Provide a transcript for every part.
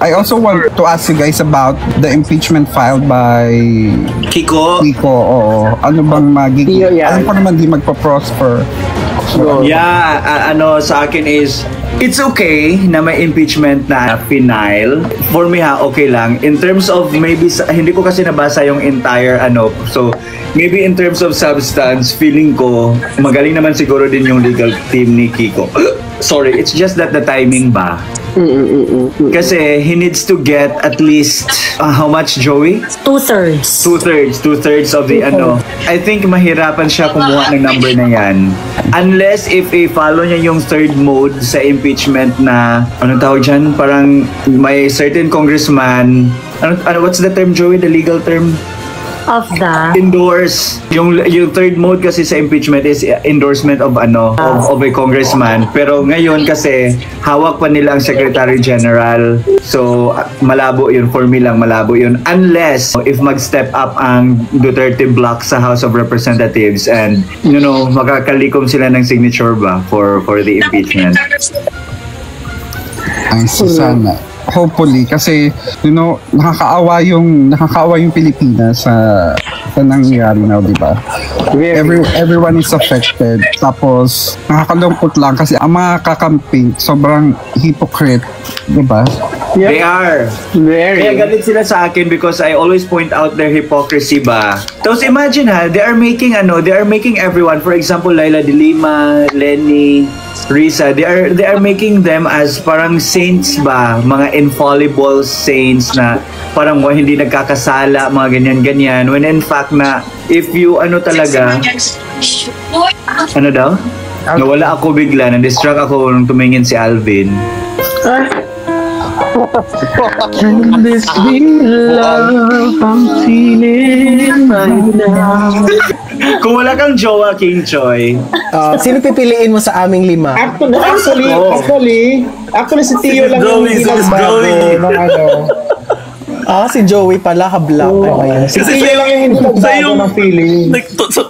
I also want to ask you guys about the impeachment filed by Kiko. Oo. Ano bang magiging? Alam ko naman di magpa-prosper. Sa akin is, it's okay na may impeachment na final. For me okay lang. In terms of maybe, hindi ko kasi nabasa yung entire so maybe in terms of substance, feeling ko, magaling naman siguro din yung legal team ni Kiko. Sorry, it's just that the timing ba? Kasi he needs to get at least how much, Joey? 2/3. Two-thirds of the I think mahirapan siya kumuha ng number na yan. Unless if i-follow niya yung third mode sa impeachment na, anong tawag dyan? Parang may certain congressman, what's the term, Joey? The legal term? Of the Endorse. Yung third mode kasi sa impeachment is endorsement of of a congressman. Pero ngayon kasi hawak pa nila ang Secretary General. So malabo yun, for me lang malabo yun. Unless if mag-step up ang Duterte block sa House of Representatives and makakalikom sila ng signature ba for the impeachment. Ay, sana. Hopefully kasi nakakaawa yung Pilipinas sa nangyayari now, di ba? Everyone is affected. Tapos nakakalungkot lang kasi ang mga kakamping sobrang hypocrite, di ba? Yep. They are. Very. Kaya galit sila sa akin because I always point out their hypocrisy ba. Tapos imagine they are making everyone, for example, Laila de Lima, Lenny, Risa, they are making them as parang saints ba, mga infallible saints na parang hindi nagkakasala, mga ganyan-ganyan. When in fact na if you talaga, daw? Nawala ako bigla, na-distract ako nung tumingin si Alvin. Can this be love I'm feeling right now? Kung wala kang jowa, King Choi, sino pipiliin mo sa aming lima? Actually, si Tio lang yung nagbago. Si Joey pala, hablang. Si Tio lang yung hindi nagbago ng feeling.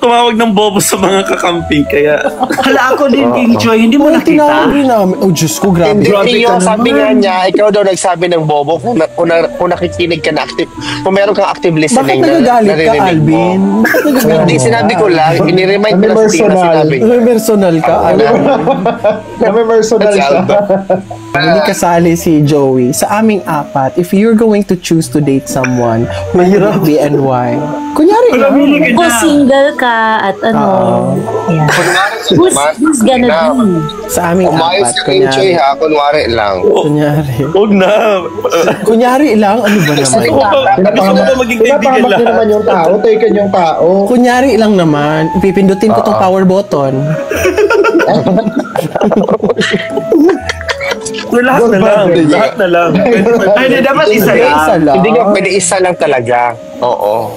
Tumawag ng bobo sa mga kakamping, kaya... Hala ako din, King Choi, hindi mo nakita? Oh, Diyos ko, grabe. Hindi, Tio, sabi nga niya, ikaw daw nagsabi ng bobo kung nakikinig ka na active, kung meron kang active listening. Bakit nagagalit ka, Alvin? Hindi, sinabi ko lang, iniremind ko lang si Tio na sinabi. May personal ka, May personal ka. Hindi kasali si Joey. Sa aming apat, if you're going to choose to date someone, who would it be and why? Kunyari lang. Kung single ka at who's gonna be? Sa aming umayos apat, ka King Choi ha, kunwari lang. Huwag na. Kunyari lang, ano ba naman? Gusto mo ba maging kaibigan lahat? naman yung tao, taken yung tao. Kunyari lang naman, pipindutin ko tong power button. Lahat na lang. Ay, dapat isa lang. Hindi nga pwede isa lang talaga. Oo.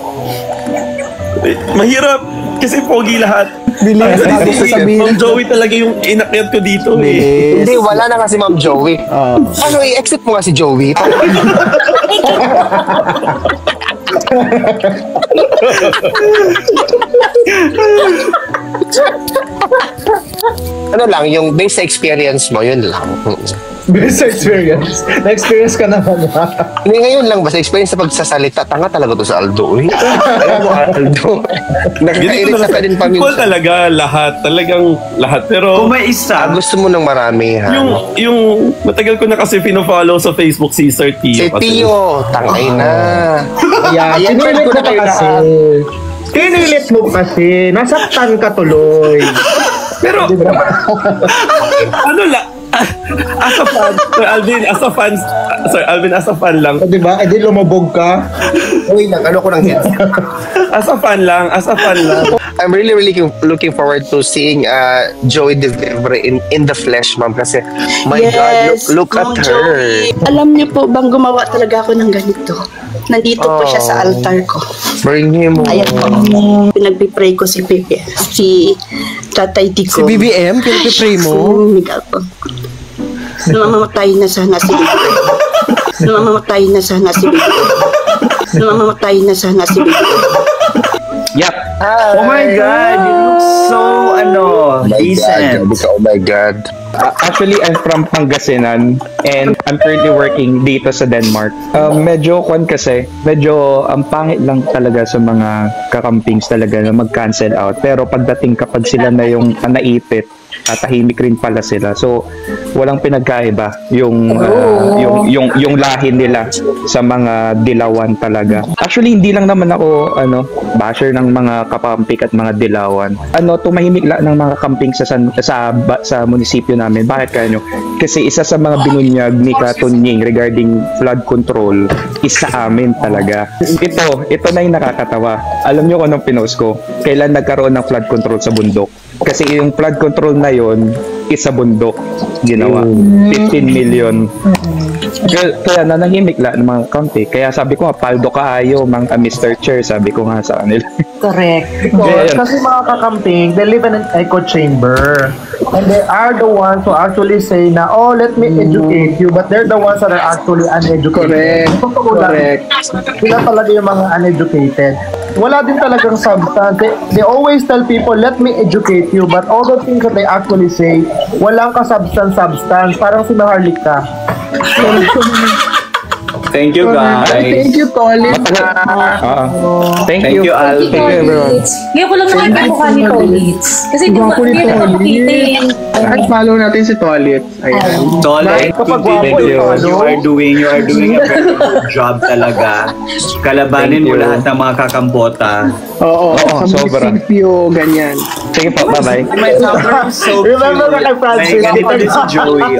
Mahirap. Kasi pogi lahat. Bilis. Ma'am Joey talaga yung inakyat ko dito. Hindi, wala na kasi Ma'am Joey. Ano, i-exit mo nga si Joey. Ano lang, yung base experience mo, yun lang. Best experience? Na-experience ka naman ha? Hindi, ngayon lang, basta experience sa pagsasalita. Tanga talaga to sa Aldo. Alam mo, Aldo. Nakakairit sa kanin paminsan. Ikaw talaga, lahat. Talagang lahat. Pero kung may isa, gusto mo ng marami, ha? Yung matagal ko na kasi pino-follow sa Facebook si Sir Tio. Si Tio, tangay na. Ayan, pinilit mo kasi. Pinilit mo kasi. Nasaktan ka tuloy. Pero, ano lang, as a fan, Sir Alvin, as a fan lang. Diba? Eh di lumabog ka. Uy, ano ko ng hits. As a fan lang. I'm really looking forward to seeing Joey deliver in the flesh, ma'am. Kasi, my God, look at her. Alam niyo po bang gumawa talaga ako ng ganito? Nandito po siya sa altar ko. Bring him home. Ayan po. Pinagpipray ko si Tatay Tico. Si BBM, pinagpipray mo? Miguel po. Namamatay na sana si BBM. Namamatay na sana si BBM. Namamatay na sana si BBM. Yep. Oh my God, you look so decent. Oh my God. Actually, I'm from Pangasinan and I'm currently working dito sa Denmark. Medyo ang pangit lang talaga sa mga kakampings talaga na mag-cancel out. Pero pagdating kapag sila na yung naipit, tahimik rin pala sila. So, walang pinagkaiba yung lahi nila sa mga dilawan talaga. Actually, hindi lang naman ako basher ng mga kapampik at mga dilawan. Tumahimik lang ng mga camping sa munisipyo namin. Bakit kayo? Kasi isa sa mga binunyag ni Katunying regarding flood control is sa amin talaga. Ito na yung nakakatawa. Alam nyo kung anong pinost ko? Kailan nagkaroon ng flood control sa bundok? Kasi yung flood control na yon is sa bundok ginawa. 15 million. Kaya nanahimik lang ng mga county. Kaya sabi ko nga, paldo kaayo, Mr. Chair, sabi ko nga sa kanila. Correct. Kasi mga kakamping, they live in an echo chamber. And they are the ones who actually say na, oh, let me educate you. But they're the ones that are actually uneducated. Correct. Sila talaga yung mga uneducated. Wala din talagang substance. They always tell people, let me educate you. But all the things that they actually say, walang ka-substance. Parang si Maharlika. Thank you, guys. Thank you, Tolit. Thank you, Al. Thank you, everyone. Ngayon ko lang nakita yung mukha ni Tolits. Kasi di ba, hindi na nakapiti. At follow natin si Tolit. Ayan. Tolit, you are doing a very good job talaga. Kalabanin mo lahat ng mga kakampota. Oo, sobra. Ganyan. Sige po, bye-bye. My daughter is so cute. Remember ka kay Francis? Ganito din si Joey,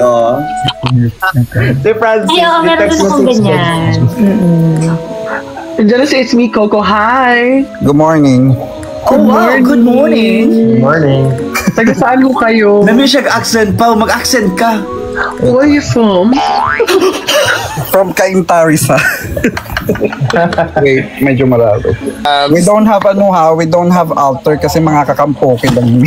Si Francis. Ay, meron din akong ganyan. Diyan na si It's Me, Coco. Hi! Good morning. Oh, wow, good morning. Good morning. Taga saan mo kayo? Namiss siya accent pa. Mag-accent ka. Where are you from? From Caintarisa. Wait, medyo malabo. We don't have we don't have altar kasi mga kakampoke lang.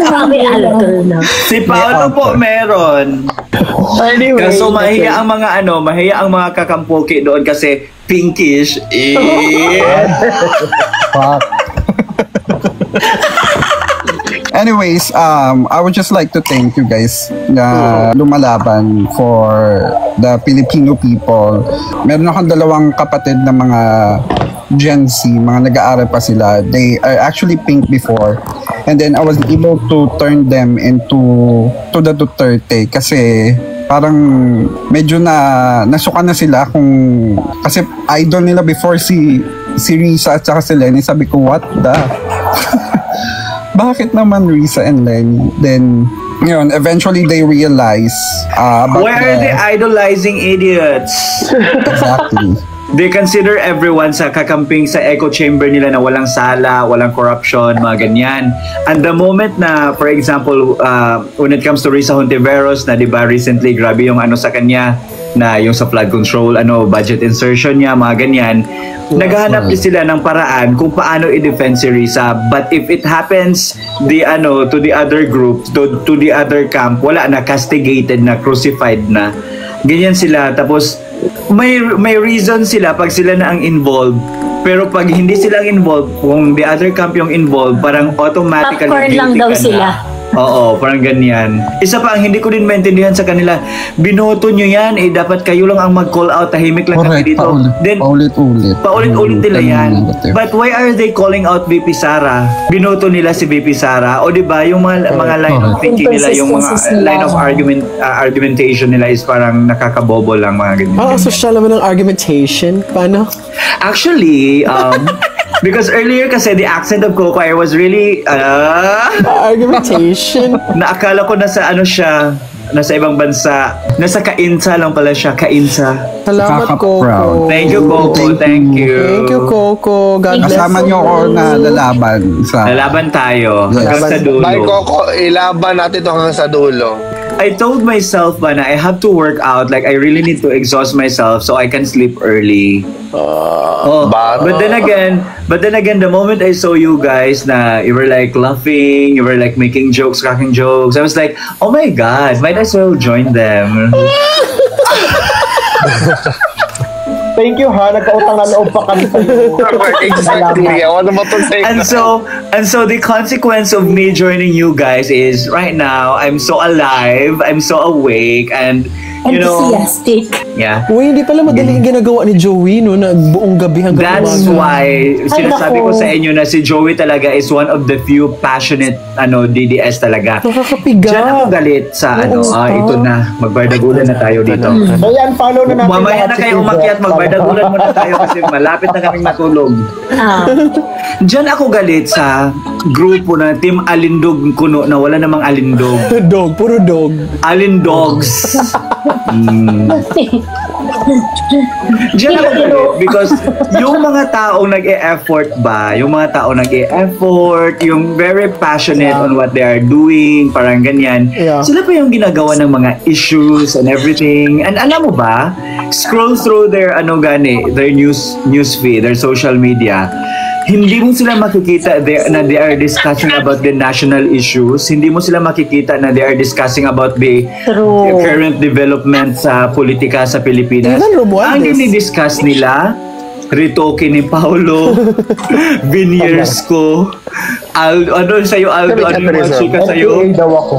Kami alter na. Si Paolo po meron. Anyway. Kaso mahiya ang mga kakampoke doon kasi pinkish. Fuck. Anyways, I would just like to thank you guys na lumalaban for the Filipino people. Meron akong dalawang kapatid na mga Gen Z, mga nag-aaral pa sila. They are actually pink before. And then I was able to turn them into the Duterte kasi parang medyo nasuka na sila kasi idol nila before si Risa at saka si Lenny. Sabi ko, what the? Bakit naman Risa and Lenny? Then, yun, eventually they realize why are they idolizing idiots? Exactly. They consider everyone sa kakamping sa echo chamber nila na walang sala, walang corruption, mga ganyan. And the moment na, for example, when it comes to Risa Hontiveros na, di ba, recently, grabe yung sa kanya, na yung sa flood control, budget insertion niya, mga ganyan. Naghahanap din sila ng paraan kung paano i-defend si Risa. But if it happens to the other group, to the other camp, wala na, castigated na, crucified na. Ganyan sila. Tapos may reason sila pag sila na ang involved. Pero pag hindi sila involved, kung the other camp yung involved, parang automatically popcorn lang daw sila. Oo, parang ganyan. Isa pa ang hindi ko din maintindihan sa kanila, binoto nyo yan, dapat kayo lang ang mag-call out, tahimik lang kami dito. Paulit-ulit nila yan. But why are they calling out VP Sara? Binoto nila si VP Sara. O diba, yung mga line of thinking nila, yung mga line of argumentation nila is parang nakakabobo lang, mga ganyan. Social naman ng argumentation. Paano? Actually, because earlier kasi the accent of Coco I was really argumentation. Naakala ko nasa nasa ibang bansa. Nasa Cainsa lang pala siya, Cainsa. Salamat, Coco. Thank you, Coco. Thank you. Thank you, Coco. God bless you. Kasama niyo ako na lalaban tayo hanggang sa dulo. Bye, Coco. Ilaban natin ito hanggang sa dulo. I told myself na I have to work out, like I really need to exhaust myself so I can sleep early. But then again, the moment I saw you guys na you were like laughing, you were like making jokes, cracking jokes, I was like, oh my God, might as well join them. Thank you ha, nagkautang na loob pa kami sa iyo. Exactly. I want to say And so the consequence of me joining you guys is right now I'm so alive, I'm so awake, and you know, Enthusiastic. yeah. Uy, hindi pala madali yung ginagawa ni Joey, no? Na buong gabi hanggang That's umaga. why sinasabi ko nako. sa inyo na si Joey talaga is one of the few passionate DDS talaga. Nakakapiga. Diyan ako galit sa ito na, magbardagulan na tayo dito. Ayan, follow na natin. Mamaya lahat na si kayo Kuya. umakyat, magbardagulan muna tayo kasi malapit na kaming matulog. Diyan ako galit sa grupo na Team Alindog kuno na wala namang alindog. Dog, puro dog. Alindogs. Diyan ako galit because yung mga taong nag-e-effort ba, yung mga taong nag-e-effort, yung very passionate on what they are doing, parang ganyan, Yeah. sila pa yung ginagawa ng mga issues and everything. And alam mo ba, scroll through their their news feed, their social media, hindi mo sila makikita na they are discussing about the national issues. Hindi mo sila makikita na they are discussing about the current development sa politika sa Pilipinas. Ilan Romualdez? Ang dinidiscuss nila, retoke ni Paulo, veneers ko, ano sa'yo Aldo, ano yung mga chika sa'yo? Okay daw ako.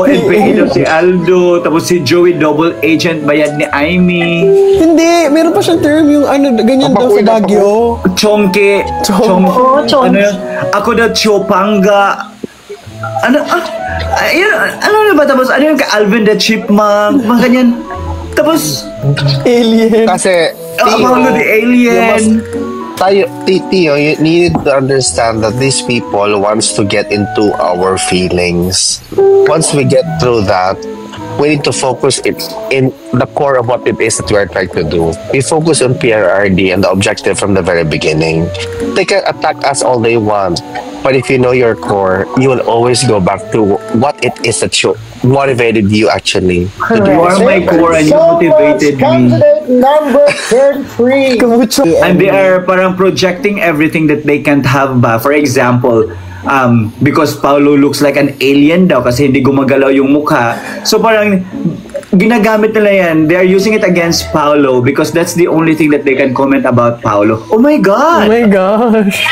NPA daw si Aldo, tapos si Joey double agent bayad ni Aimee. Hindi, meron pa siyang term yung ganyan daw sa Baguio. Chongke. Oo, Chong. Ano yun? Ako daw Chopanga. Ano na ba? Tapos ano yung Alvin the Chipmunk? Mga ganyan. Tapos, Alien. Kasi, Paulo the Alien. Tio, you need to understand that these people wants to get into our feelings. Once we get through that, we need to focus in the core of what it is that we are trying to do. We focus on PRRD and the objective from the very beginning. They can attack us all they want, but if you know your core, you will always go back to what it is that motivated you actually. You are my core and you motivated me. Candidate number 33. And they are parang projecting everything that they can't have ba. For example, because Paulo looks like an alien daw kasi hindi gumagalaw yung mukha. So parang ginagamit nila yan. They are using it against Paulo because that's the only thing that they can comment about Paulo. Oh my Oh God! my gosh.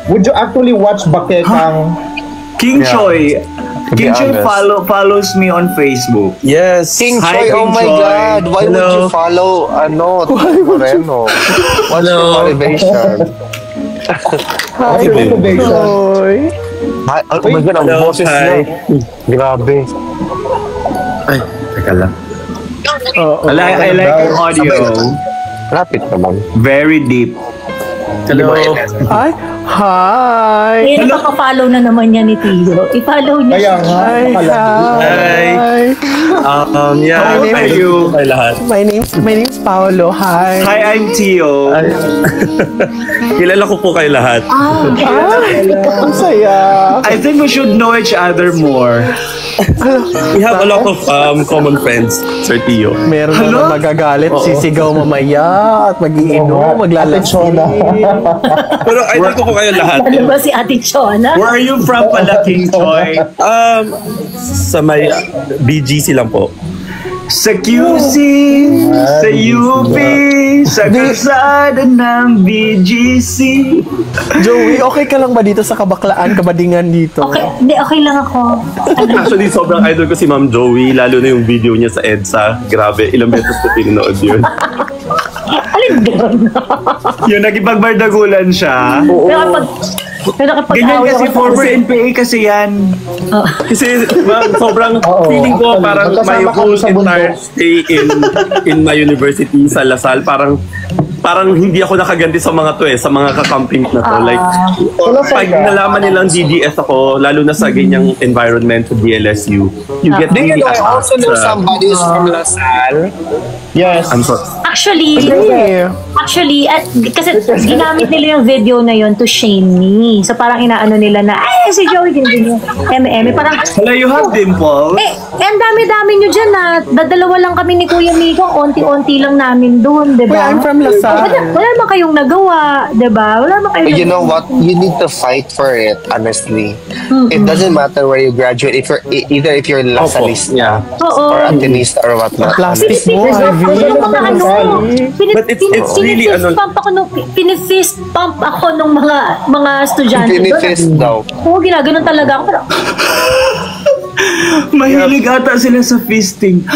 Would you actually watch Bakekang? King Choi. King Choi honest. follows me on Facebook. Yes. King Hi, Choi, oh King my Choi. God, why would Hello. you follow Moreno? What's your motivation? Hi, motivation. Oy. Hi, oh my God, ang Hello, boses hi. niya. Grabe. Ay, teka lang. Oo. I like your audio. Lapit naman. Very deep. Hello. Ay, hi. Eh, napaka-follow na naman yan ni Tio. I-follow niya Kaya siya. nga, Hi, nakalagay. hi. Yeah. How are you? Hi lahat. My name's Paolo. Hi. Hi, I'm Tio. Kilala ko po kayo lahat. Ang saya. I think we should know each other more. We have a lot of common friends, Sir Tio. Meron naman magagalit, sisigaw mamaya at mag-iinom, maglalasing. Pero idol ko po kayo lahat. Ano ba si Ate Chona? Where are you from pala, King Choi? Sa may BGC lang po. Sa QC, sa UP, sa kalsada ng BGC. Joey, okay ka lang ba dito sa kabaklaan, kabadingan dito? Okay, hindi, okay lang ako. Actually, sobrang idol ko si Ma'am Joey, lalo na yung video niya sa EDSA. Grabe, ilang beses ko pinanood yun. Alin doon? Yung nagipagbardagulan siya. Pero kapag Ganyan away kasi ako former sa- NPA kasi yan. Kasi ma'am, sobrang feeling ko parang my whole entire stay in my university sa Lasal, parang hindi ako nakaganti sa mga to sa mga kakamping na to. Like, pag nalaman nilang DDS ako, lalo na sa ganyang environment sa DLSU, you get Do you really know, I also know attached. somebody who's from LaSalle. Yes. I'm sorry. Actually, kasi ginamit nila yung video na yon to shame me. So parang inaano nila na, si Joey din yung M&M. Parang, Hello, you have dimples? ang dami-dami nyo dyan na dadalawa lang kami ni Kuya Miko, onti-onti lang namin doon, di Well, ba? I'm from Lasal. wala naman kayong nagawa, diba? Wala naman kayong You know what? You need to fight for it, honestly. It doesn't matter where you graduate. If you're either if you're Lasalista Oo. or Atenista or whatnot. Plastic mo, But it's really pinifist pump ako nung mga estudyante. Pinifist daw. Oo, ginaganon talaga ako. Pero, Mahilig ata sila sa feasting.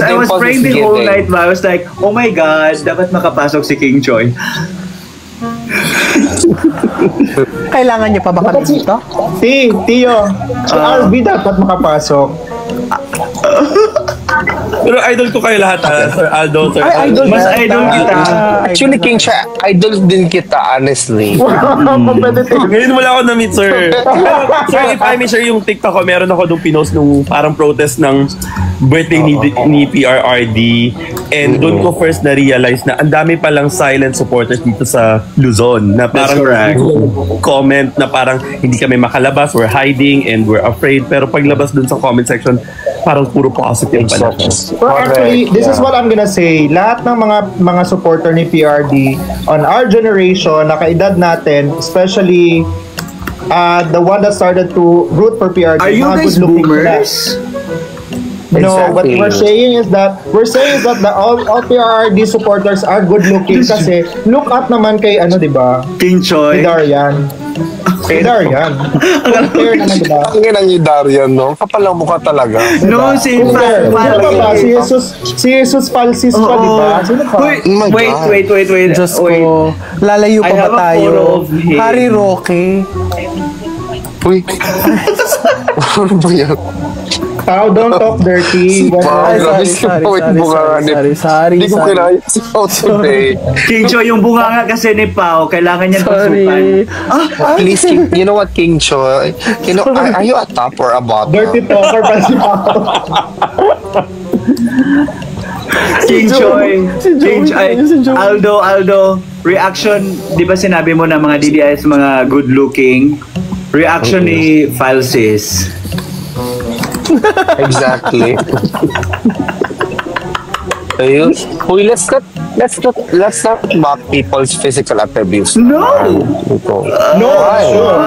I was praying the whole night, I was like, oh my God, dapat makapasok si King Choi. Kailangan niyo pa ba kami dito? Tio, si RV dapat makapasok. Pero idol ko kayo lahat, Sir Aldo, Sir Aldo. Mas idol kita. Actually, King Choi, idol din kita, honestly. Ngayon wala ako na-meet, sir. Sir, if I may share yung TikTok ko, meron ako nung pinost nung parang protest ng birthday ni PRRD. And doon ko first na-realize na ang dami palang silent supporters dito sa Luzon. Na parang comment na parang hindi kami makalabas, we're hiding and we're afraid. Pero paglabas doon sa comment section, parang puro positive pala. Well, actually, this is what I'm gonna say. Lahat ng mga supporter ni PRD on our generation, nakaedad natin, especially the one that started to root for PRD. Are you guys boomers? No, Exactly. what we're saying is that all PRD supporters are good looking kasi look up naman kay di ba? King Choi. Kay Darian. Kay Darian. Compare naman, di ba? Ang ina ni Darian, no? Kapal ang mukha talaga. No, si Sino pa ba? Si Jesus Falsis pa, di ba? Sino pa? Wait, Oh my wait. God. Diyos ko, lalayo I pa ba have a tayo? photo of him. Harry Roque. Uy. Ano ba yan? Tao, don't talk dirty. Ay, Grabe sorry, si Pao, sorry. Hindi ko kinaya si Pao today. King Choi, yung bunganga kasi ni Pao, kailangan niya pasukan. Please, you know what, King Choi? You know, are you a top or a bottom? Dirty talker pa si Pao. King Choi. Aldo, reaction, di ba sinabi mo na mga DDIs, mga good looking? Reaction ni Falsis. Exactly. Ayun. Uy, let's not mock people's physical attributes. No! No, Why? sure.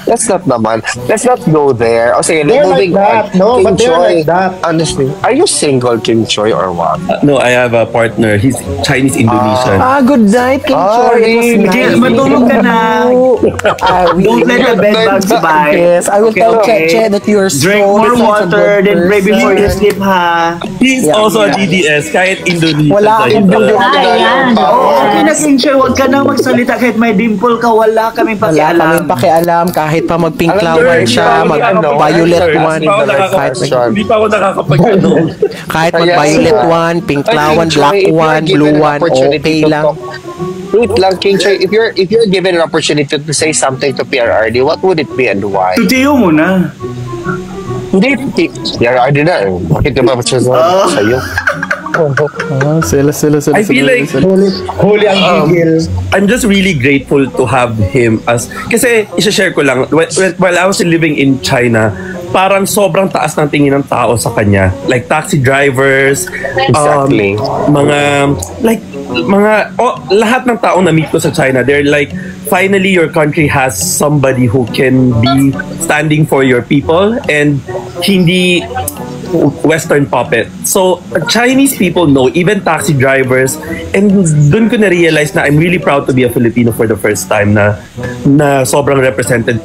Let's not go there. O sige, They're moving like that. on. No, King but they're Choi, like that. honestly, are you single, King Choi, or what? No, I have a partner. He's Chinese-Indonesian. Good night, King Choi. It was nice. Matulog ka na. Don't let the bed bugs bite. Yes, I will tell Cheche that you are so Drink more such a water, good then pray before you person. sleep, ha? He's also a DDS, kahit Indonesian. Wala akong ayan. Okay na, King Choi, huwag ka na magsalita kahit may dimple ka, wala kaming Wala kaming pakialam. pakialam kahit pa mag-pink Alam flower mo, siya, mag-violet one. Hindi pa ako nakakapag-ano. Kahit mag-violet one, pink flower, black one, blue one, okay lang. Wait lang, King Choi, if you're given an opportunity to say something to PRRD, what would it be and why? Tutiyo mo na. Hindi, PRRD na. Bakit ka ba sa'yo? Sila. I feel like Huli ang gigil. I'm just really grateful to have him as... Kasi, isa-share ko lang, while I was living in China, parang sobrang taas ng tingin ng tao sa kanya. Like, taxi drivers, Exactly. lahat ng tao na meet ko sa China, they're like, finally, your country has somebody who can be standing for your people and hindi Western puppet. So, Chinese people know, even taxi drivers, and dun ko na-realize na I'm really proud to be a Filipino for the first time na sobrang represented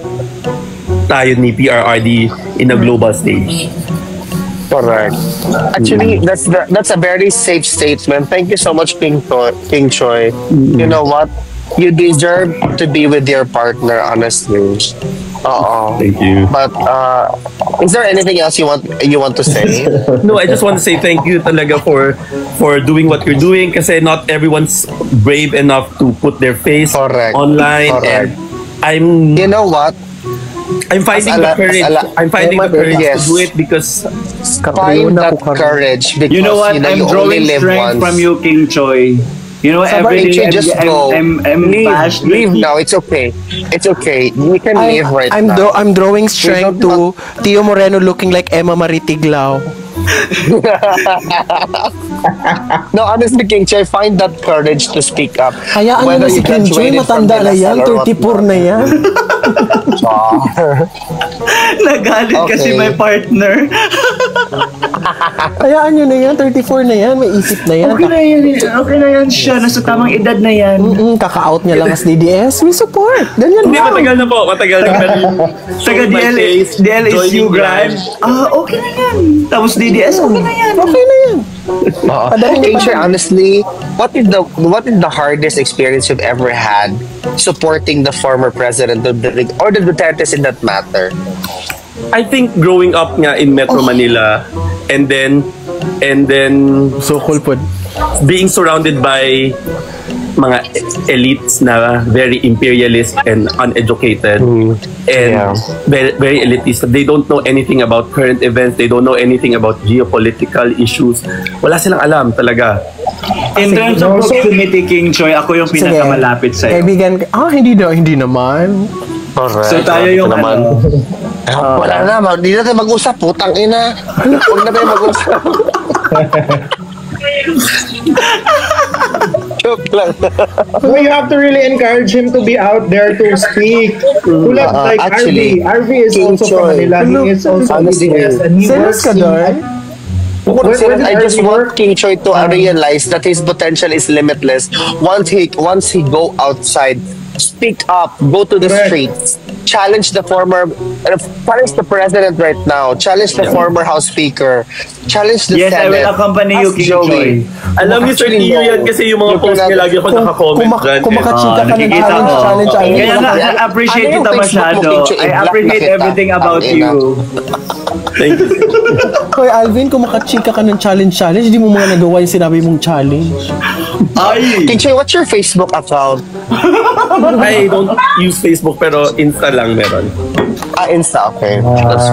tayo ni PRRD in a global stage. Correct. Actually, that's a very safe statement. Thank you so much, King Choi. You know what? You deserve to be with your partner, honestly. Thank you. But is there anything else you want to say? No, I just want to say thank you talaga for doing what you're doing kasi not everyone's brave enough to put their face online. Correct. And You know what? I'm finding the courage. I'm finding the courage to do it because Find that courage because You know what? I'm you only drawing live strength once. from you, King Choi. You know, every day just go. I'm Leave now. It's okay. It's okay. You can leave right now. I'm drawing strength to Tio Moreno looking like Emma Marie Tiglao. No, honestly, King Choy, find that courage to speak up. Hayaan mo na si King Choy, matanda na yan, 34 na yan. Nagalit kasi Okay. may partner. Hayaan nyo na yan, 34 na yan, may isip na yan. Okay na yan siya. Nasa tamang edad na yan. Kaka-out niya lang as DDS, we support. Ganyan Hindi, lang. matagal na po. Matagal na. Taga DLSU Grind. Okay na yan. Tapos DDS, okay na yan. Okay na yan. King Choy, honestly, what is the hardest experience you've ever had supporting the former president or the Dutertes in that matter? I think growing up nga in Metro Manila and then So cool po. being surrounded by mga elites na very imperialist and uneducated and very, very elitist. They don't know anything about current events. They don't know anything about geopolitical issues. Wala silang alam talaga. In terms of proximity, King Choy, ako yung pinakamalapit sa'yo. Kaibigan, hindi naman. Correct. So tayo yung ano. Wala na, hindi na tayo mag-usap, putang ina. Huwag na tayo mag-usap. Joke lang. No, you have to really encourage him to be out there to speak. Tulad like actually, RV is also from Manila. He is also DDS and he Serious works ka doon? I just want King Choy to realize that his potential is limitless. Once he go outside, speak up, go to the streets, challenge the president right now, challenge the former House Speaker, challenge the Yes, I Senate. will accompany you, Ask King Joey. Choy. Alam ni Sir Tio yan kasi yung mga post niya lagi ako nakakomment dyan. Kung makachika ka ng nakikita ko. challenge, Kaya nga, na-appreciate Ano yung kita Facebook mo, masyado. King Choy? I I-block appreciate na kita. everything about Ang ina. you. Thank you. Hoy Alvin, kung makachika ka ng challenge, di mo mga nagawa yung sinabi mong challenge. Ay! King Choy, what's your Facebook account? I don't use Facebook pero Insta lang meron. Insta, okay. That's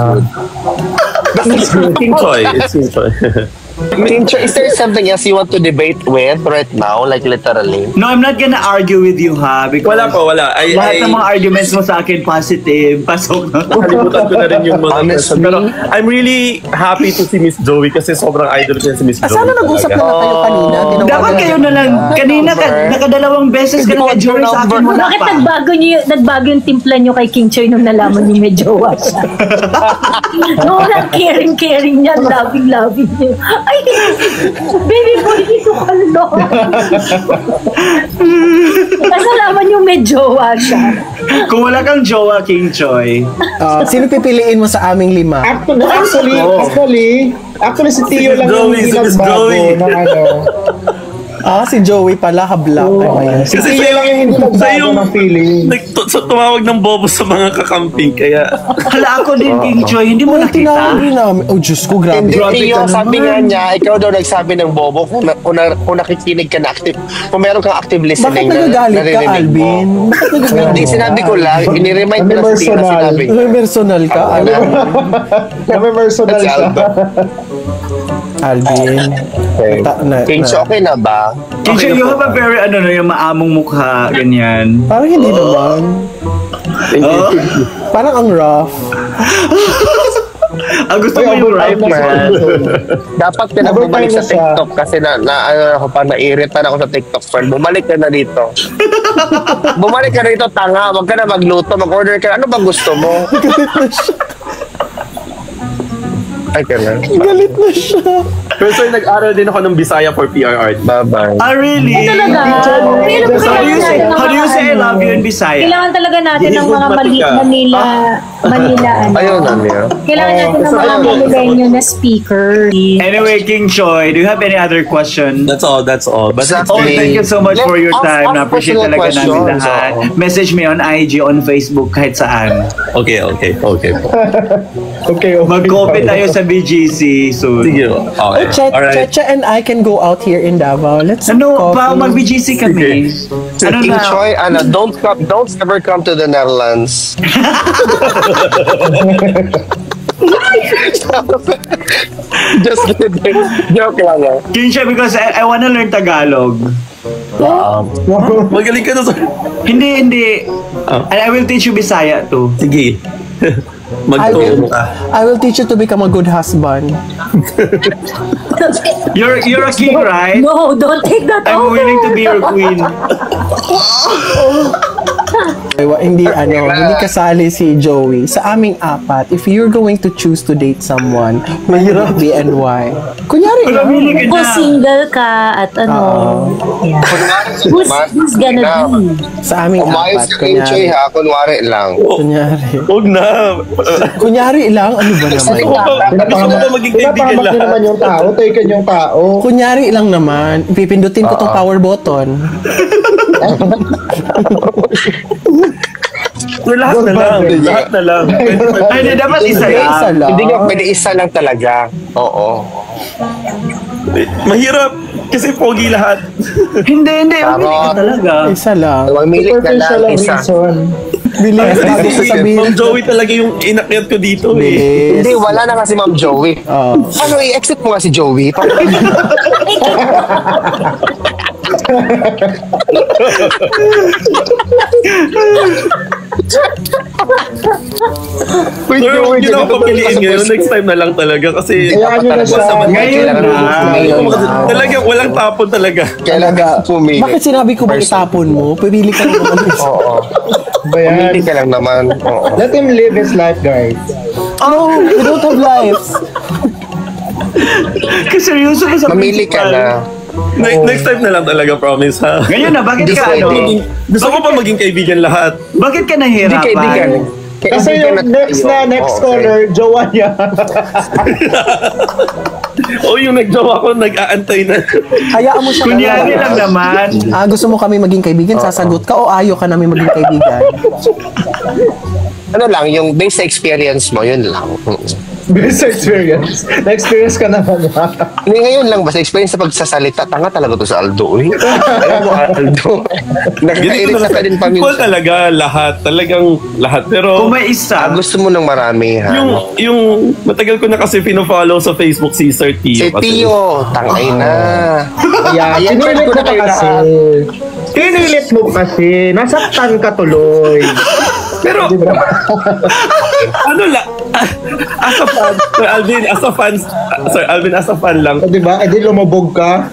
good. King Choy. It's King Choy. King Choy, is there something else you want to debate with right now? Like literally? No, I'm not gonna argue with you, ha? Because Wala po, wala. lahat ng mga arguments mo sa akin positive. Pasok na. Kalimutan ko na rin yung mga Honestly? question. Pero I'm really happy to see Miss Joey kasi sobrang idol ko si Miss Joey. Sana nag-usap na talaga. kayo kanina. Tinawagan Dapat kayo na lang. Kanina, nakadalawang beses ka na kay-join sa akin. Wala Bakit pa. nagbago yung timpla nyo kay King Choy nung nalaman niyo may jowa siya? No, lang caring niya, loving niya. Ay, baby boy, dito ka lang. Kasi nalaman niyo may jowa siya. Kung wala kang jowa, King Choy. Sino pipiliin mo sa aming 5? Actually, si Tio lang yung Joey, si Miss nagbago Joey. ng ano. Si Joey pala, habla. Si Tio lang yung hindi nagbago ng feeling. Tumawag ng bobo sa mga kakamping kaya Hala ako din, King Choy. Hindi mo nakita? Tinawag rin namin. Oh, Diyos ko, grabe. Hindi, Grabe Tio, ka sabi naman. nga niya, ikaw daw nagsabi ng bobo kung nakikinig ka na active, kung meron kang active Bakit listening nagagalit ka, naririnig mo. Alvin? Bakit nagagalit Hindi, sinabi ko lang, iniremind ko lang si Tina sinabi. Personal ka, Alvin. May personal Si siya. Aldo. Alvin. King Choy, okay na ba? King Choy, you have a very, yung maamong mukha, ganyan. Parang hindi naman. Parang ang rough. Ang gusto mo yung right man. Dapat ka na bumalik sa TikTok kasi naiiritan ako sa TikTok friend. Bumalik ka na dito. Bumalik ka na dito, tanga. Huwag ka na magluto, mag-order ka. Ano bang gusto mo? Ay, ka na. Galit na siya. pero sir, nag-aral din ako ng Bisaya for PR Art. Bye-bye. Really? Talaga? How do you say I love you in Bisaya? Kailangan talaga natin Hindi ng mga matika. Manila, Ayun na niya. Kailangan natin ng mga Manileño na speaker. Anyway, King Choy, do you have any other question? That's all. But Oh, thank you so much for your time. Na-appreciate personal talaga namin questions. lahat. Message me on IG, on Facebook, kahit saan. okay. Okay. Mag-copy tayo sa BGC soon. Sige. Okay. Alright. Checha and I can go out here in Davao. Let's Mag-BGC kami. King Choy, don't ever come to the Netherlands. Just kidding. Joke lang. King Choy, because I wanna learn Tagalog. Magaling ka na sir. Hindi. And I will teach you Bisaya too. Sige. Magturo ka. I will teach you to become a good husband. You're a king, right? No, don't take that I'm over. willing to be your queen. Hindi kasali si Joey. Sa aming apat, if you're going to choose to date someone, mahirap be and why. Kunyari lang. Kung single ka at yeah. Who's gonna be? Sa aming Umayos apat, ka kay Choy ha, kunwari lang. Kunyari. Huwag na. Kunyari lang, ano ba naman? Gusto mo ba maging kaibigan Pinapahamak niyo naman lahat? yung tao, taken yung tao. Kunyari lang naman, ipipindutin ko tong power button. Lahat na lang. Lahat na lang. Ay, hindi, dapat isa lang. Hindi nga pwede isa lang talaga. Oo. Mahirap. Kasi pogi lahat. Hindi, umili ka talaga. Isa lang. Mamili ka Superficial lang ang isa. reason. Bilis, bago sasabihin. Ma'am Joey talaga yung inakyat ko dito eh. Bilis. Hindi, wala na kasi Ma'am Joey. Oo. Ano, i-exit mo nga si Joey. Sir, hindi na ako papiliin ngayon. Next time na lang talaga. Kasi Hayaan nyo na siya. Ngayon na. talagang walang tapon talaga. Kailangan pumili. Bakit sinabi ko ba itapon mo? Pipili ka naman. Oo. Pumili ka lang naman. Oo. Let him live his life, guys. No, we don't have lives. Kasi seryoso ka sa Mamili ka na. Next time na lang talaga, promise ha. Ngayon na, bakit Hindi ka pwede. Gusto ko pa maging kaibigan lahat. Bakit ka Hindi kaibigan. nahihirapan? Kasi yung next Oo, caller, jowa niya. O yung nagjowa ko, nag-aantay na. Hayaan mo siya. Kunyari lang naman. Gusto mo kami maging kaibigan, sasagot ka o ayaw ka namin maging kaibigan? Ano lang, yung based sa experience mo, yun lang. Best experience. Na-experience ka naman. Hindi, ngayon lang, basta experience sa pagsasalita. Tanga talaga to sa Aldo. Eh. Alam mo, Aldo. Nakakairit na ka din Equal paminsan. talaga lahat. Talagang lahat. Pero Kung may isa, Gusto mo ng marami, ha? yung matagal ko na kasi pino-follow sa Facebook si Sir Tio. Si Tio, tangay na. Ayan, sinilit ko mo na kayo kasi. Sinilit mo kasi. Nasaktan ka tuloy. Pero, ano lang, as a fan, Sir Alvin, as a fan lang. O, diba? Eh, di lumabog ka.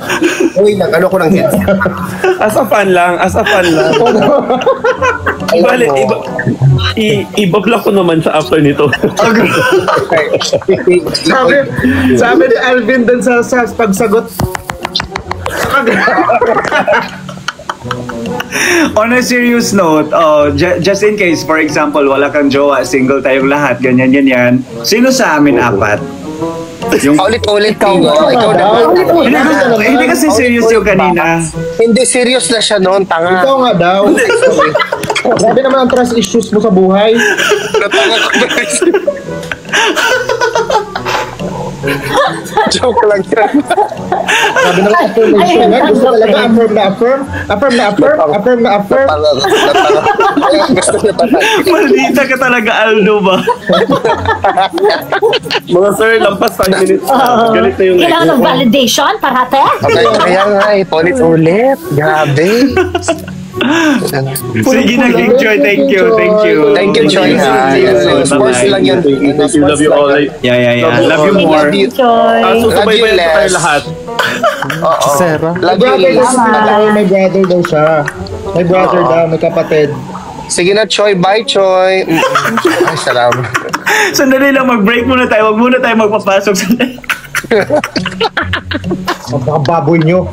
Uy, ano ko ng headset? As a fan lang. Bale, ibablock ko naman siya after nito. sabi ni Alvin dun sa pagsagot. on a serious note, just in case, for example, wala kang jowa, single tayong lahat, ganyan. Sino sa amin apat? Yung Ulit-ulit, Tio. Ikaw naman. hindi kasi serious yung kanina. Hindi, serious na siya noon, tanga. Ikaw nga daw. Grabe naman ang trust issues mo sa buhay. Natanga ko ba? Joke lang yan. Sabi ng affirmation nga, gusto talaga affirm na affirm. Affirm na affirm. Affirm na affirm. Gusto niya pa tayo. Maldita ka talaga, Aldo ba? Mga sir, lampas 5 minutes. Galit na yung Kailangan ng validation, parate? Okay, kaya nga, ulit-ulit. Grabe. Sige na, King Choy. Thank you. Thank you, Choy. Sports lang yun. Thank you, love you all. Yeah. Love you more. Joy. Susubaybayan ko tayo lahat. Oo. Sarah. Love you, Brother daw Les. siya. May brother daw siya. May brother daw, may kapatid. Sige na, Choy. Bye, Choy. Ay, salamat. Sandali lang, mag-break muna tayo. Wag muna tayo magpapasok. Ang mga baboy nyo.